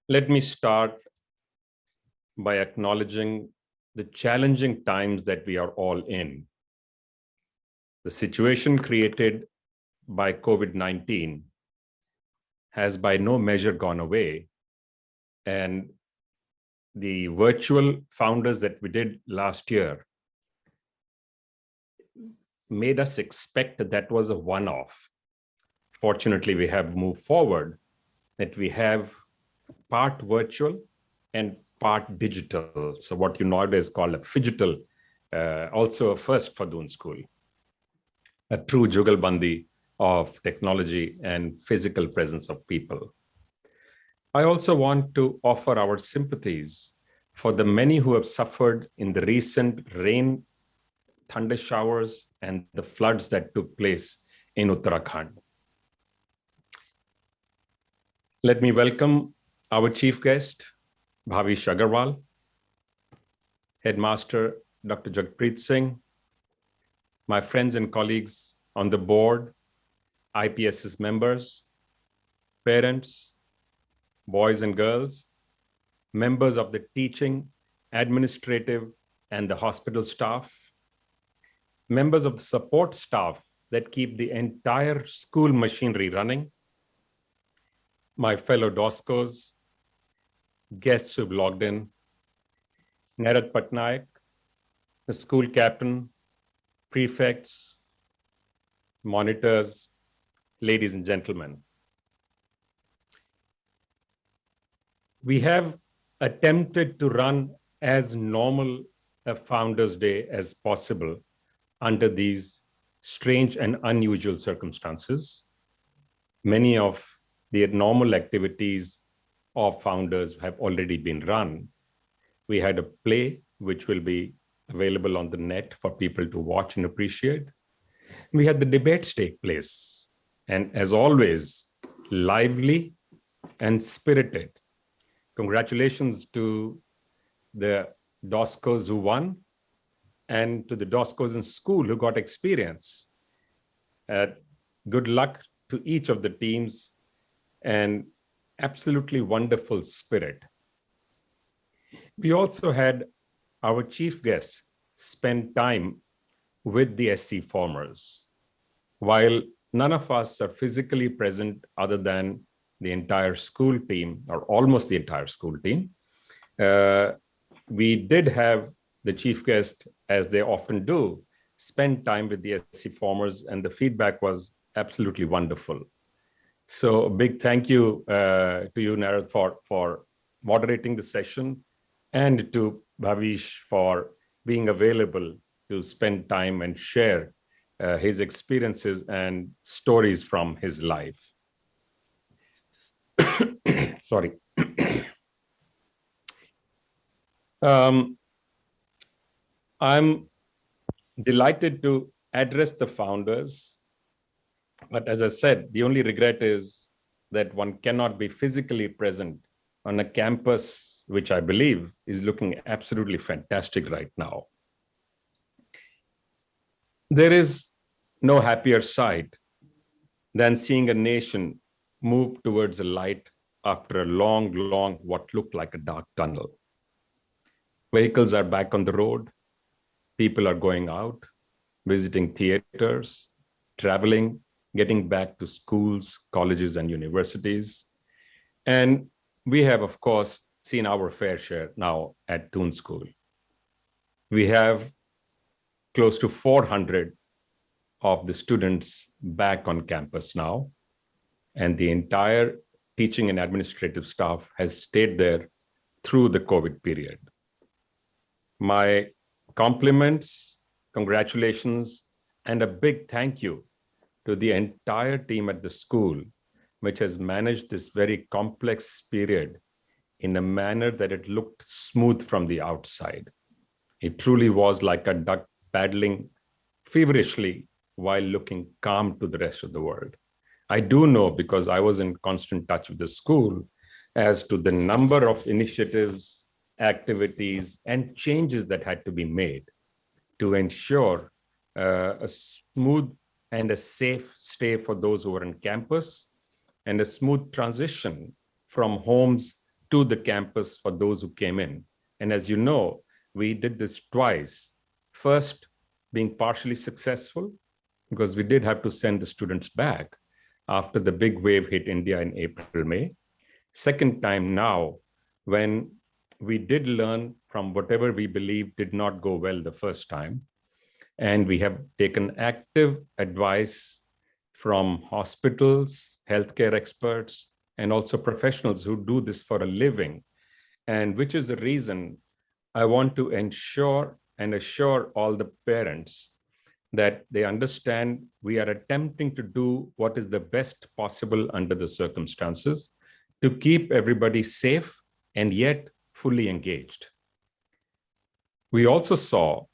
Let me start by acknowledging the challenging times that we are all in. The situation created by COVID-19 has by no measure gone away, and the virtual founders that we did last year made us expect that was a one-off. Fortunately, we have moved forward, that we have part virtual and part digital. So what you nowadays call a phygital, also a first for Doon School, a true jugalbandi of technology and physical presence of people. I also want to offer our sympathies for the many who have suffered in the recent rain, thunder showers, and the floods that took place in Uttarakhand. Let me welcome our chief guest, Bhavish Agarwal, Headmaster Dr. Jagpreet Singh, my friends and colleagues on the board, IPSS members, parents, boys and girls, members of the teaching, administrative, and the hospital staff, members of the support staff that keep the entire school machinery running, my fellow DOSCOs, guests who've logged in, Narat Patnaik, the school captain, prefects, monitors, ladies and gentlemen. We have attempted to run as normal a Founders Day as possible under these strange and unusual circumstances. Many of the normal activities of founders have already been run. We had a play which will be available on the net for people to watch and appreciate. We had the debates take place, and as always, lively and spirited. Congratulations to the DOSCOs who won and to the DOSCOs in school who got experience. Good luck to each of the teams and absolutely wonderful spirit. We also had our chief guest spend time with the SC formers. While none of us are physically present other than the entire school team, or almost the entire school team, we did have the chief guest, as they often do, spend time with the SC formers, and the feedback was absolutely wonderful. So a big thank you to you, Narat, for moderating the session, and to Bhavish for being available to spend time and share his experiences and stories from his life. Sorry. I'm delighted to address the founders, but as I said, the only regret is that one cannot be physically present on a campus, which I believe is looking absolutely fantastic right now. There is no happier sight than seeing a nation move towards a light after a long, what looked like a dark tunnel. Vehicles are back on the road. People are going out, visiting theaters, traveling, getting back to schools, colleges, and universities. And we have, of course, seen our fair share now at Doon School. We have close to 400 of the students back on campus now, and the entire teaching and administrative staff has stayed there through the COVID period. My compliments, congratulations, and a big thank you to the entire team at the school, which has managed this very complex period in a manner that it looked smooth from the outside. It truly was like a duck paddling feverishly while looking calm to the rest of the world. I do know, because I was in constant touch with the school, as to the number of initiatives, activities, and changes that had to be made to ensure a smooth and a safe stay for those who are on campus, and a smooth transition from homes to the campus for those who came in. And as you know, we did this twice. First, being partially successful, because we did have to send the students back after the big wave hit India in April, May. Second time now, when we did learn from whatever we believe did not go well the first time, and we have taken active advice from hospitals, healthcare experts, and also professionals who do this for a living. And which is the reason I want to ensure and assure all the parents that they understand we are attempting to do what is the best possible under the circumstances to keep everybody safe and yet fully engaged. We also saw,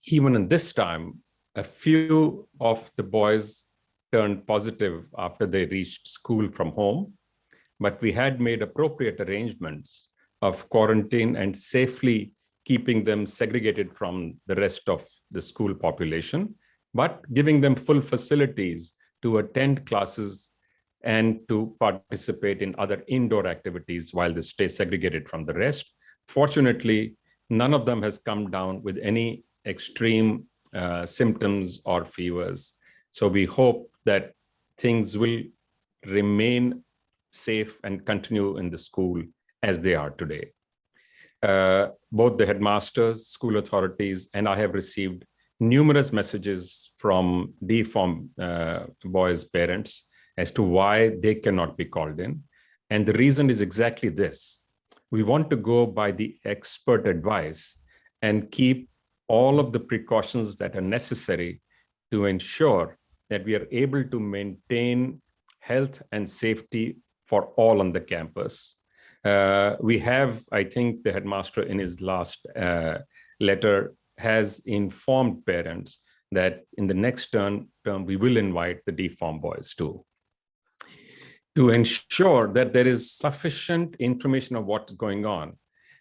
even in this time, a few of the boys turned positive after they reached school from home, but we had made appropriate arrangements of quarantine and safely keeping them segregated from the rest of the school population, but giving them full facilities to attend classes and to participate in other indoor activities while they stay segregated from the rest. Fortunately, none of them has come down with any extreme symptoms or fevers. So we hope that things will remain safe and continue in the school as they are today. Both the headmasters, school authorities, and I have received numerous messages from deformed boys' parents as to why they cannot be called in. And the reason is exactly this. We want to go by the expert advice and keep all of the precautions that are necessary to ensure that we are able to maintain health and safety for all on the campus. We have, I think the headmaster in his last letter has informed parents that in the next term we will invite the deformed boys too, to ensure that there is sufficient information of what's going on.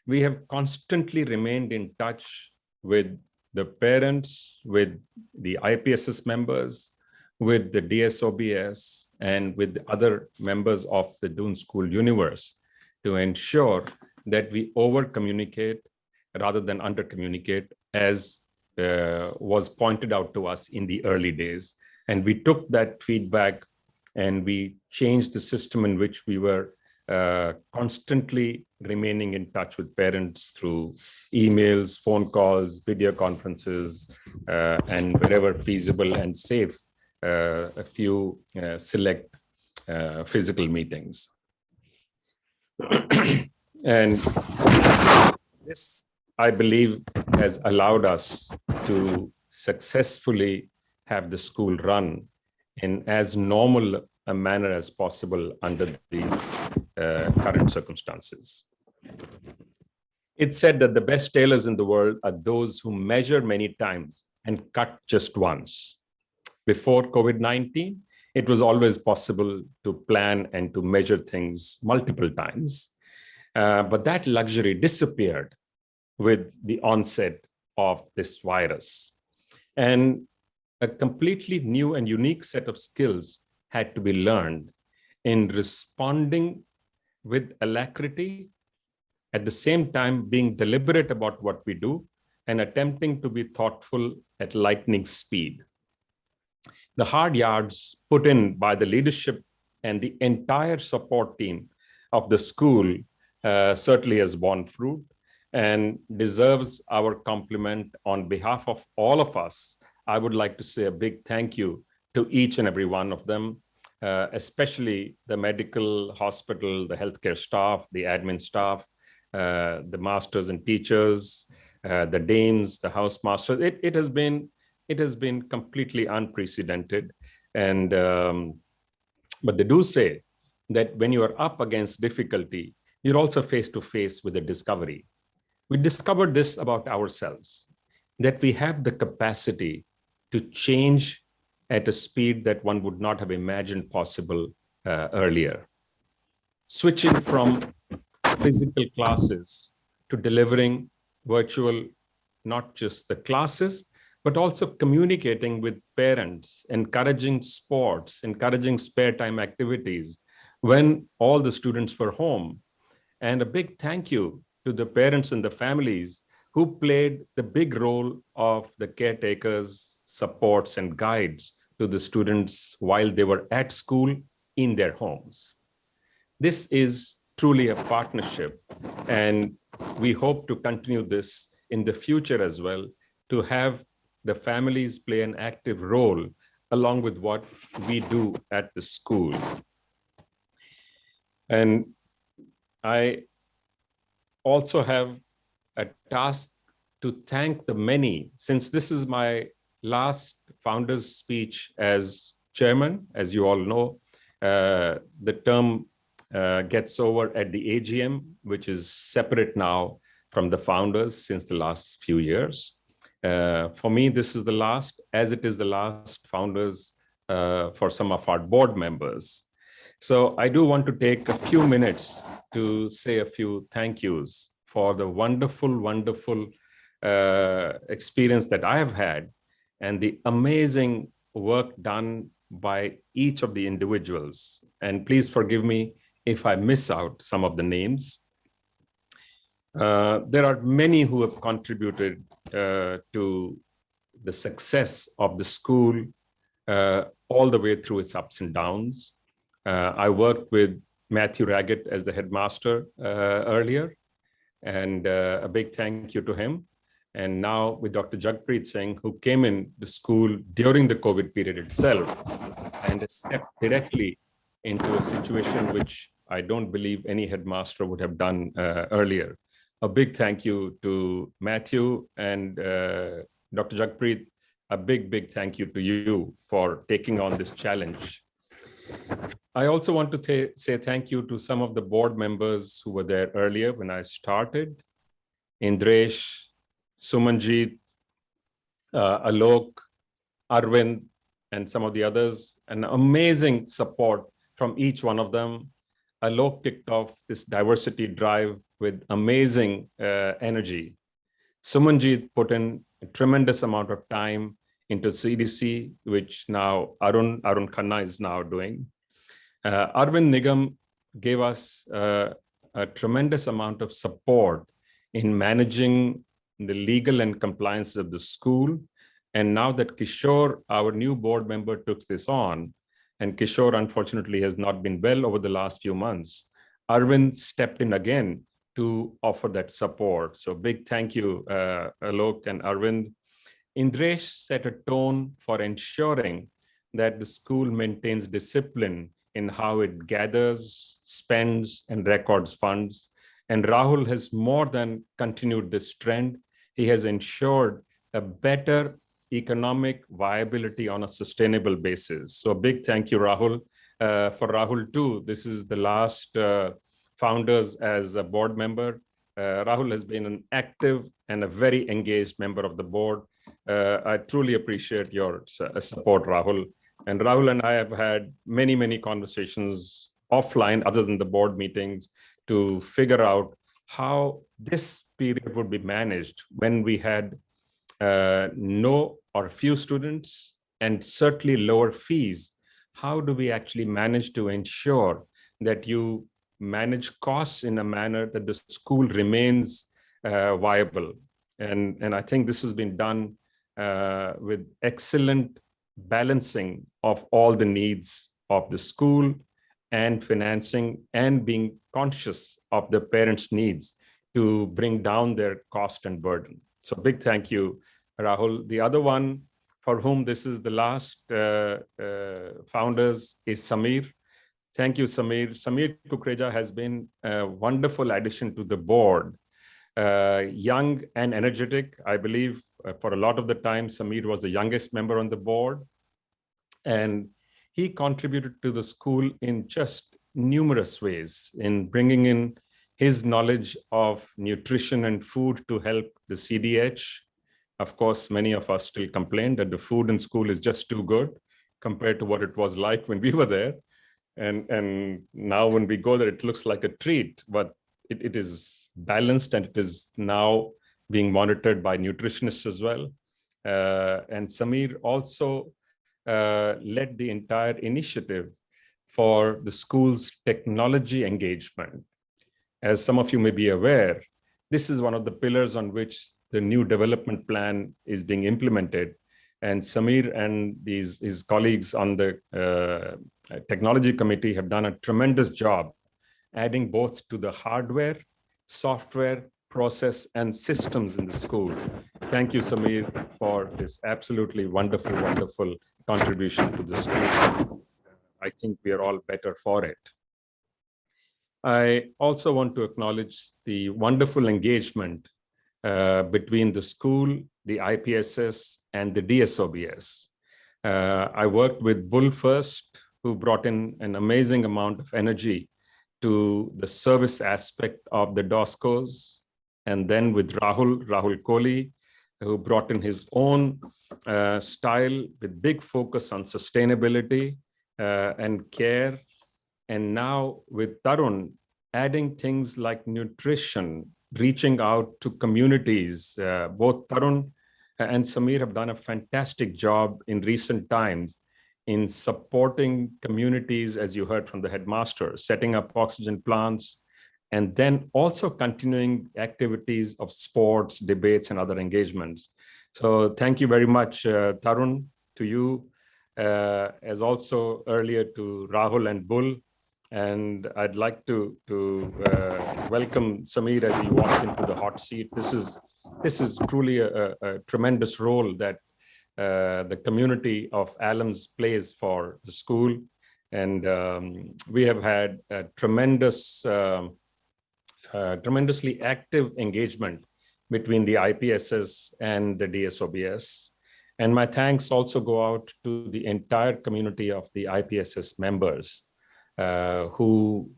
We have constantly remained in touch with the parents, with the IPSS members, with the DSOBS, and with the other members of the Doon School universe to ensure that we over-communicate rather than under-communicate, as was pointed out to us in the early days. And we took that feedback and we changed the system in which we were constantly remaining in touch with parents through emails, phone calls, video conferences, and wherever feasible and safe, a few select physical meetings. And this, I believe, has allowed us to successfully have the school run in as normal a manner as possible under these current circumstances. It's said that the best tailors in the world are those who measure many times and cut just once. Before COVID-19, it was always possible to plan and to measure things multiple times. But that luxury disappeared with the onset of this virus. And a completely new and unique set of skills had to be learned in responding with alacrity, at the same time being deliberate about what we do and attempting to be thoughtful at lightning speed. The hard yards put in by the leadership and the entire support team of the school certainly has borne fruit and deserves our compliment. On behalf of all of us, I would like to say a big thank you to each and every one of them, especially the medical, hospital, the healthcare staff, the admin staff, the masters and teachers, the deans, the house masters. It has been completely unprecedented. And but they do say that when you are up against difficulty, you're also face to face with a discovery. We discovered this about ourselves, that we have the capacity to change at a speed that one would not have imagined possible earlier. Switching from physical classes to delivering virtual, not just the classes, but also communicating with parents, encouraging sports, encouraging spare time activities when all the students were home. And a big thank you to the parents and the families who played the big role of the caretakers, supports, and guides to the students while they were at school in their homes. This is truly a partnership, and we hope to continue this in the future as well, to have the families play an active role along with what we do at the school. And I also have a task to thank the many, since this is my last founder's speech as chairman. As you all know, the term gets over at the AGM, which is separate now from the founders since the last few years. For me, this is the last, as it is the last founders for some of our board members. So I do want to take a few minutes to say a few thank yous for the wonderful, wonderful experience that I have had and the amazing work done by each of the individuals. And please forgive me if I miss out some of the names. There are many who have contributed to the success of the school all the way through its ups and downs. I worked with Matthew Raggett as the headmaster earlier, and a big thank you to him. And now with Dr. Jagpreet Singh, who came in the school during the COVID period itself and stepped directly into a situation which I don't believe any headmaster would have done earlier. A big thank you to Matthew and Dr. Jagpreet. A big, big thank you to you for taking on this challenge. I also want to say thank you to some of the board members who were there earlier when I started. Indresh, Sumanjit, Alok, Arvind, and some of the others. An amazing support from each one of them. Alok kicked off this diversity drive with amazing energy. Sumanjit put in a tremendous amount of time into CDC, which now Arun Khanna is now doing. Arvind Nigam gave us a tremendous amount of support in managing the legal and compliance of the school. And now that Kishore, our new board member, took this on, and Kishore unfortunately has not been well over the last few months, Arvind stepped in again to offer that support. So big thank you, Alok and Arvind. Indresh set a tone for ensuring that the school maintains discipline in how it gathers, spends, and records funds. And Rahul has more than continued this trend. He has ensured a better economic viability on a sustainable basis. So a big thank you, Rahul. For Rahul too, this is the last founders as a board member. Rahul has been an active and a very engaged member of the board. I truly appreciate your support, Rahul. And Rahul and I have had many, many conversations offline other than the board meetings to figure out how this period would be managed when we had no or few students and certainly lower fees. How do we actually manage to ensure that you manage costs in a manner that the school remains viable? And I think this has been done with excellent balancing of all the needs of the school and financing and being conscious of the parents' needs to bring down their cost and burden. So big thank you, Rahul. The other one for whom this is the last founders is Samir. Thank you, Samir. Samir Kukreja has been a wonderful addition to the board. Young and energetic, I believe for a lot of the time, Samir was the youngest member on the board. And he contributed to the school in just numerous ways in bringing in his knowledge of nutrition and food to help the CDH. Of course, many of us still complain that the food in school is just too good compared to what it was like when we were there. And now when we go there, it looks like a treat, but it is balanced and it is now being monitored by nutritionists as well. And Samir also led the entire initiative for the school's technology engagement. As some of you may be aware, this is one of the pillars on which the new development plan is being implemented. And Samir and his colleagues on the technology committee have done a tremendous job adding both to the hardware, software, process, and systems in the school. Thank you, Samir, for this absolutely wonderful, wonderful contribution to the school. I think we are all better for it. I also want to acknowledge the wonderful engagement between the school, the IPSS, and the DSOBS. I worked with Bull first, who brought in an amazing amount of energy to the service aspect of the DOSCOs, and then with Rahul Kohli, who brought in his own style with big focus on sustainability and care. And now with Tarun, adding things like nutrition, reaching out to communities. Both Tarun and Samir have done a fantastic job in recent times in supporting communities, as you heard from the headmaster, setting up oxygen plants, and then also continuing activities of sports, debates, and other engagements. So thank you very much, Tarun, to you, as also earlier to Rahul and Bull. And I'd like to welcome Samir as he walks into the hot seat. This is truly a tremendous role that the community of alums plays for the school. And we have had a tremendously active engagement between the IPSS and the DSOBS. And my thanks also go out to the entire community of the IPSS members who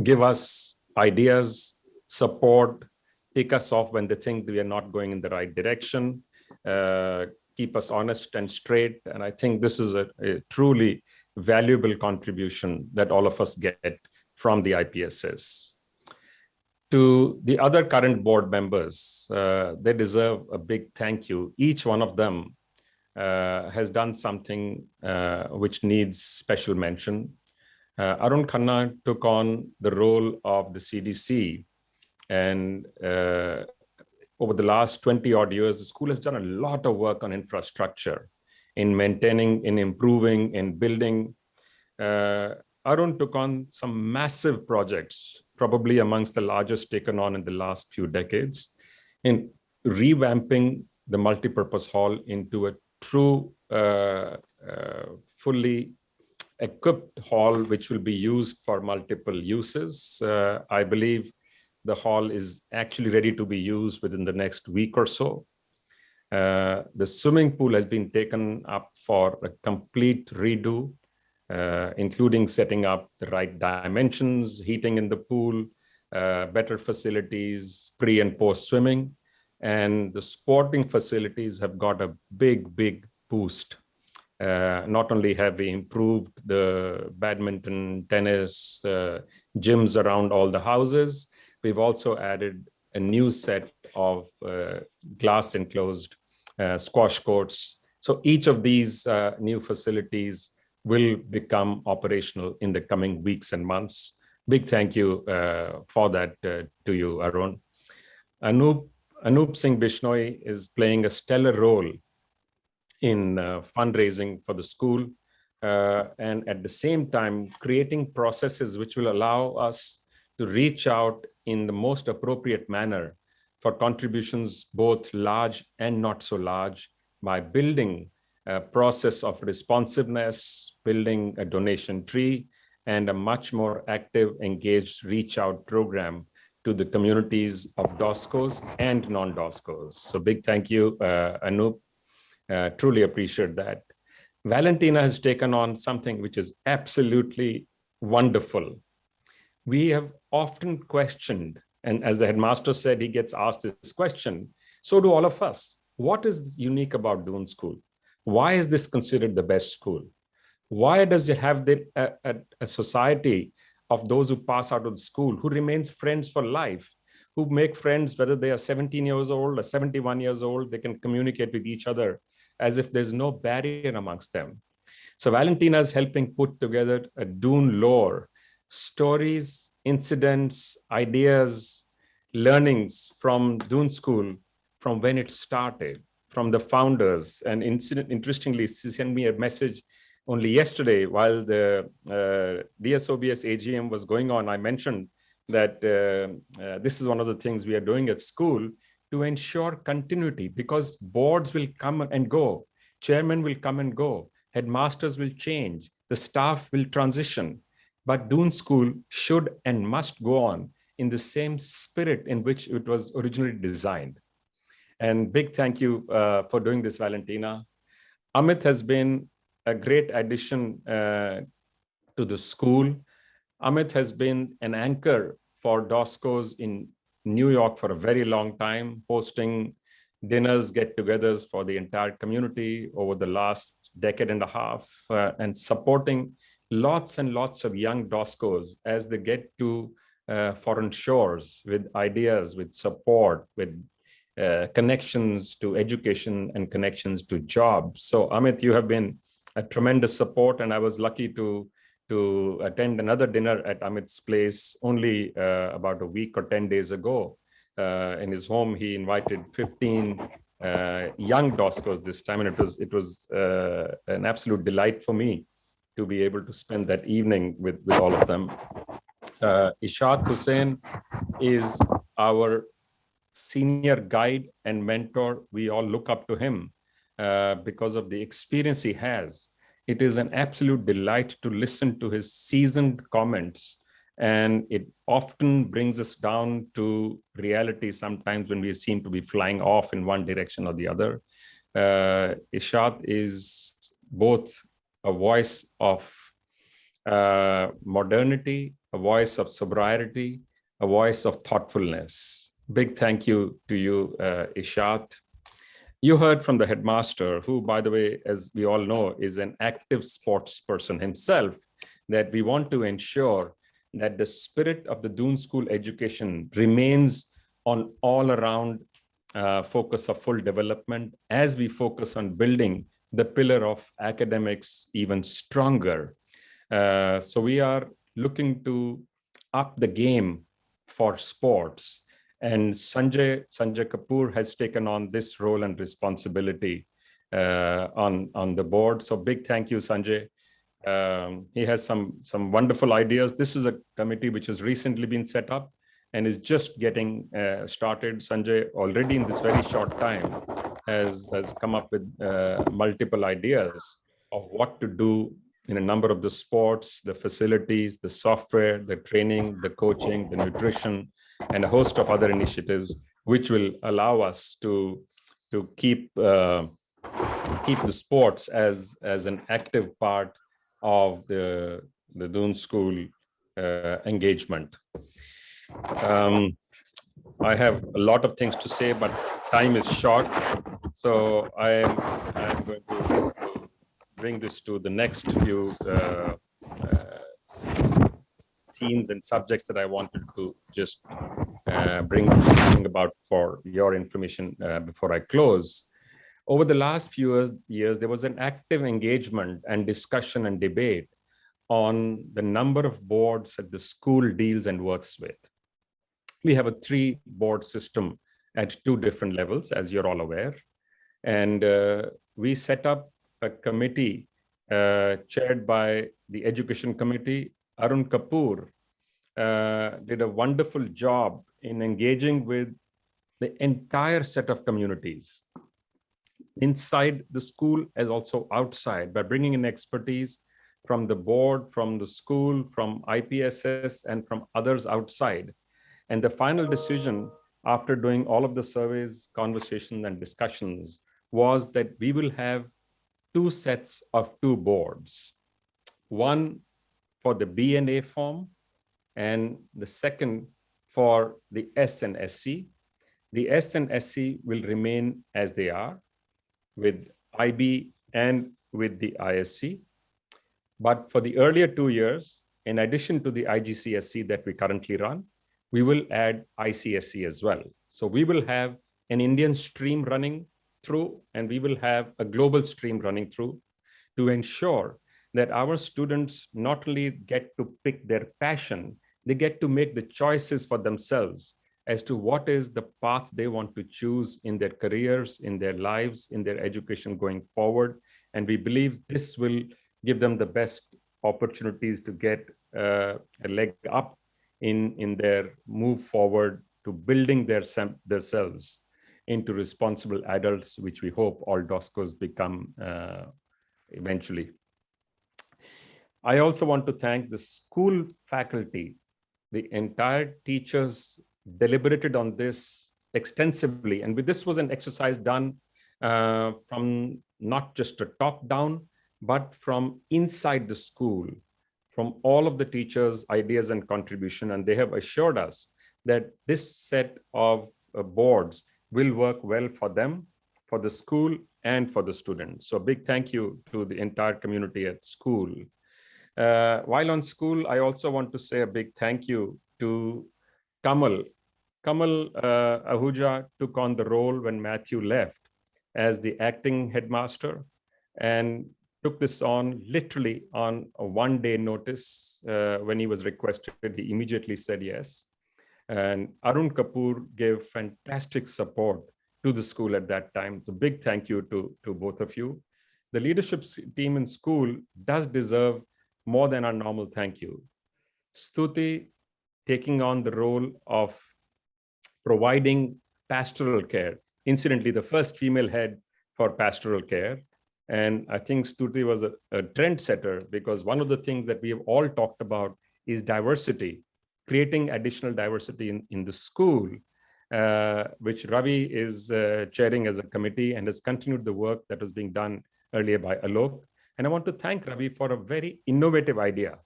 give us ideas, support, take us off when they think we are not going in the right direction, keep us honest and straight. And I think this is a truly valuable contribution that all of us get from the IPSS. To the other current board members, they deserve a big thank you. Each one of them has done something which needs special mention. Arun Khanna took on the role of the CDC, and over the last 20 odd years, the school has done a lot of work on infrastructure, in maintaining, in improving, in building. Arun took on some massive projects, probably amongst the largest taken on in the last few decades, in revamping the multipurpose hall into a true, fully equipped hall, which will be used for multiple uses. I believe the hall is actually ready to be used within the next week or so. The swimming pool has been taken up for a complete redo, including setting up the right dimensions, heating in the pool, better facilities, pre and post swimming. And the sporting facilities have got a big boost. Not only have we improved the badminton, tennis, gyms around all the houses, we've also added a new set of glass enclosed squash courts. So each of these new facilities will become operational in the coming weeks and months. Big thank you for that to you, Arun. Anup Singh Bishnoi is playing a stellar role in fundraising for the school, and at the same time creating processes which will allow us to reach out in the most appropriate manner for contributions both large and not so large, by building a process of responsiveness, building a donation tree, and a much more active, engaged reach out program to the communities of DOSCOs and non-DOSCOs. So big thank you, Anup. Truly appreciate that. Valentina has taken on something which is absolutely wonderful. We have often questioned, and as the headmaster said, he gets asked this question, so do all of us. What is unique about Doon School? Why is this considered the best school? Why does it have a society of those who pass out of the school, who remains friends for life, who make friends whether they are 17 years old or 71 years old, they can communicate with each other as if there's no barrier amongst them. So Valentina is helping put together a Doon lore, stories incidents, ideas, learnings from Dune School from when it started, from the founders. And interestingly, she sent me a message only yesterday while the DSOBS AGM was going on. I mentioned that this is one of the things we are doing at school to ensure continuity, because boards will come and go, chairmen will come and go, headmasters will change, the staff will transition. But Dune School should and must go on in the same spirit in which it was originally designed. And big thank you for doing this, Valentina. Amit has been a great addition to the school. Amit has been an anchor for DOSCOs in New York for a very long time, hosting dinners, get-togethers for the entire community over the last decade and a half, and supporting lots and lots of young DOSCOs as they get to foreign shores with ideas, with support, with connections to education and connections to jobs. So Amit, you have been a tremendous support, and I was lucky to attend another dinner at Amit's place only about a week or 10 days ago. In his home, he invited 15 young DOSCOs this time, and it was an absolute delight for me to be able to spend that evening with all of them. Ishat Hussain is our senior guide and mentor. We all look up to him because of the experience he has. It is an absolute delight to listen to his seasoned comments, and it often brings us down to reality sometimes when we seem to be flying off in one direction or the other. Ishat is both a voice of modernity, a voice of sobriety, a voice of thoughtfulness. Big thank you to you, Ishat. You heard from the headmaster, who, by the way, as we all know, is an active sports person himself, that we want to ensure that the spirit of the Dune School education remains on all around focus of full development as we focus on building the pillar of academics even stronger. So we are looking to up the game for sports. And Sanjay Kapoor has taken on this role and responsibility on the board. So big thank you, Sanjay. He has some wonderful ideas. This is a committee which has recently been set up and is just getting started. Sanjay, already in this very short time, has come up with multiple ideas of what to do in a number of the sports, the facilities, the software, the training, the coaching, the nutrition, and a host of other initiatives, which will allow us to keep the sports as an active part of the Dune School engagement. I have a lot of things to say, but time is short, so I'm going to bring this to the next few themes and subjects that I wanted to just bring about for your information before I close. Over the last few years, there was an active engagement and discussion and debate on the number of boards that the school deals and works with. We have a 3-board system at 2 different levels, as you're all aware. And we set up a committee chaired by the Education Committee. Arun Kapoor did a wonderful job in engaging with the entire set of communities inside the school as also outside, by bringing in expertise from the board, from the school, from IPSS, and from others outside. And the final decision, after doing all of the surveys, conversations, and discussions, was that we will have 2 sets of 2 boards. One for the B and A form, and the second for the S and SC. The S and SC will remain as they are, with IB and with the ISC. But for the earlier 2 years, in addition to the IGCSE that we currently run, we will add ICSE as well. So we will have an Indian stream running through, and we will have a global stream running through, to ensure that our students not only get to pick their passion, They get to make the choices for themselves as to what is the path they want to choose in their careers, in their lives, in their education going forward. And we believe this will give them the best opportunities to get a leg up in their move forward to building themselves into responsible adults, which we hope all DOSCOs become eventually. I also want to thank the school faculty. The entire teachers deliberated on this extensively. And this was an exercise done from not just a top down, but from inside the school, from all of the teachers' ideas and contribution. And they have assured us that this set of boards will work well for them, for the school, and for the students. So a big thank you to the entire community at school. While on school, I also want to say a big thank you to Kamal. Kamal Ahuja took on the role when Matthew left as the acting headmaster and took this on literally on a one-day notice. When he was requested, he immediately said yes. And Arun Kapoor gave fantastic support to the school at that time. So big thank you to both of you. The leadership team in school does deserve more than our normal thank you. Stuti taking on the role of providing pastoral care. Incidentally, the first female head for pastoral care. And I think Stuti was a trendsetter, because one of the things that we have all talked about is diversity, creating additional diversity in the school, which Ravi is chairing as a committee and has continued the work that was being done earlier by Alok. And I want to thank Ravi for a very innovative idea,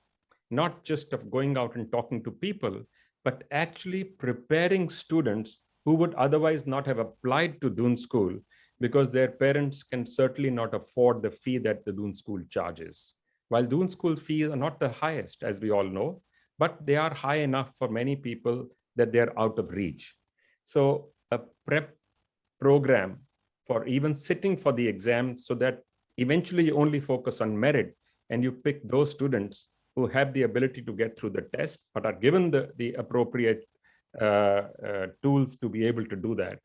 not just of going out and talking to people, but actually preparing students who would otherwise not have applied to Doon School because their parents can certainly not afford the fee that the Doon School charges. While Doon School fees are not the highest, as we all know, but they are high enough for many people that they're out of reach. So a prep program for even sitting for the exam, so that eventually you only focus on merit and you pick those students who have the ability to get through the test, but are given the appropriate tools to be able to do that.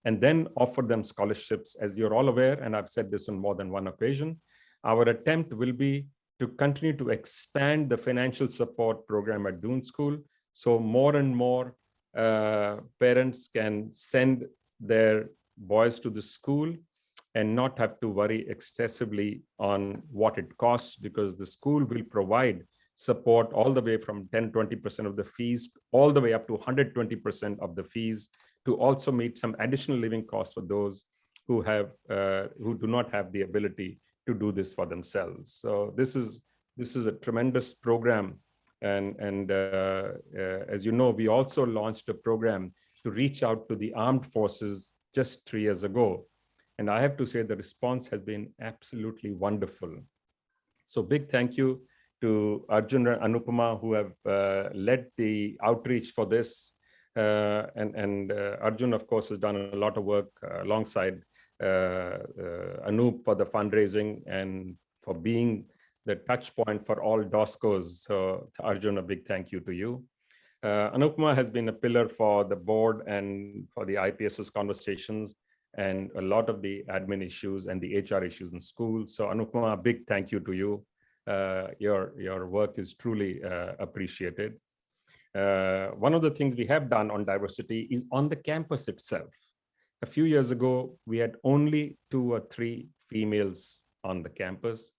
And then offer them scholarships. As you're all aware, and I've said this on more than one occasion, our attempt will be to continue to expand the financial support program at Doon School, so more and more parents can send their boys to the school and not have to worry excessively on what it costs, because the school will provide support all the way from 10-20% of the fees, all the way up to 120% of the fees, to also meet some additional living costs for those who do not have the ability to do this for themselves. So this is a tremendous program. And as you know, we also launched a program to reach out to the armed forces just 3 years ago. And I have to say the response has been absolutely wonderful. So big thank you to Arjun and Anupama, who have led the outreach for this. And Arjun, of course, has done a lot of work alongside Anup for the fundraising and for being the touch point for all DOSCOs. So Arjun, a big thank you to you. Anupama has been a pillar for the board and for the IPSS conversations and a lot of the admin issues and the HR issues in school. So Anupama, a big thank you to you. Your work is truly appreciated. One of the things we have done on diversity is on the campus itself. A few years ago, we had only 2 or 3 females on the campus.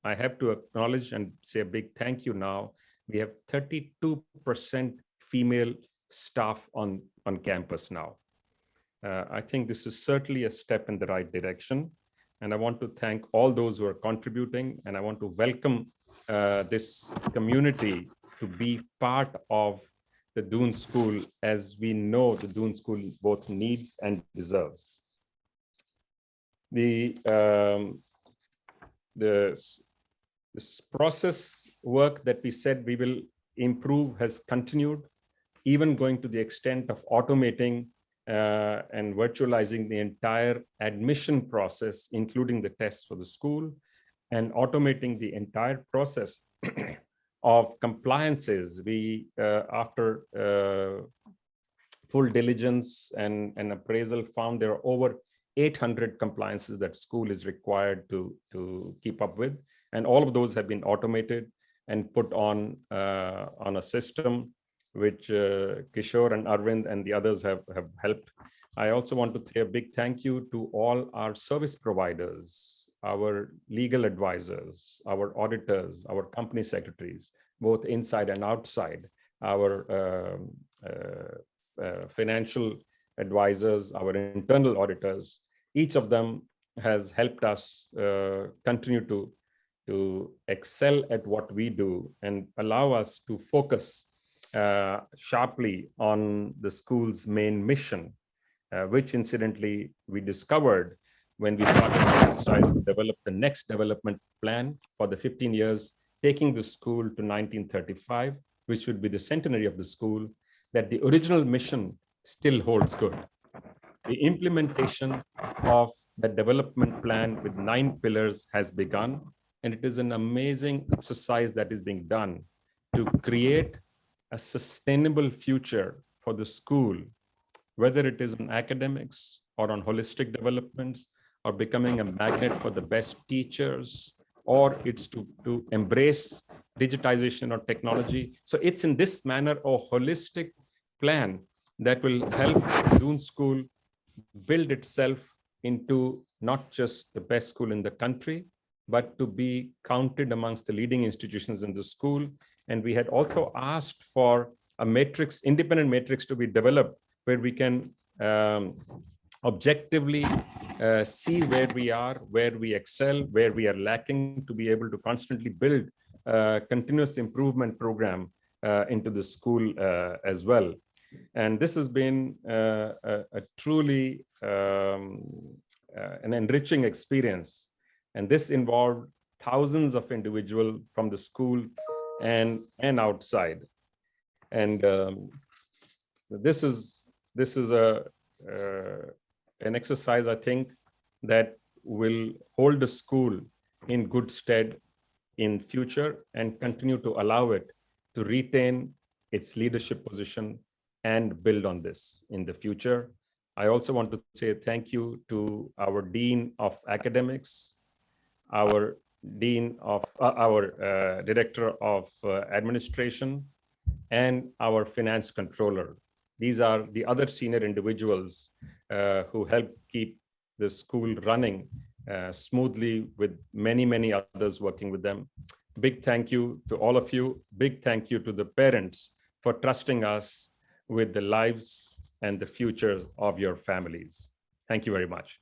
I have to acknowledge and say a big thank you now. We have 32% female staff on campus now. I think this is certainly a step in the right direction. And I want to thank all those who are contributing, and I want to welcome this community to be part of the Doon School, as we know the Doon School both needs and deserves. This process work that we said we will improve has continued, even going to the extent of automating and virtualizing the entire admission process, including the tests for the school, and automating the entire process of compliances. We, after full diligence and appraisal, found there are over 800 compliances that school is required to keep up with. And all of those have been automated and put on a system which Kishore and Arvind and the others have helped. I also want to say a big thank you to all our service providers, our legal advisors, our auditors, our company secretaries, both inside and outside, our financial advisors, our internal auditors. Each of them has helped us continue to excel at what we do and allow us to focus sharply on the school's main mission, which incidentally we discovered when we started the exercise to develop the next development plan for the 15 years, taking the school to 1935, which would be the centenary of the school, that the original mission still holds good. The implementation of the development plan with 9 pillars has begun, and it is an amazing exercise that is being done to create a sustainable future for the school, whether it is on academics or on holistic developments, or becoming a magnet for the best teachers, or it's to embrace digitization or technology. So it's in this manner a holistic plan that will help Doon School build itself into not just the best school in the country, but to be counted amongst the leading institutions in the school. And we had also asked for a matrix, independent matrix, to be developed where we can objectively see where we are, where we excel, where we are lacking, to be able to constantly build a continuous improvement program into the school as well. And this has been a truly an enriching experience. And this involved thousands of individuals from the school and outside. And this is an exercise, I think, that will hold the school in good stead in future and continue to allow it to retain its leadership position and build on this in the future. I also want to say thank you to our Dean of Academics, our Dean of our Director of Administration, and our Finance Controller. These are the other senior individuals who help keep the school running smoothly, with many, many others working with them. Big thank you to all of you. Big thank you to the parents for trusting us with the lives and the future of your families. Thank you very much.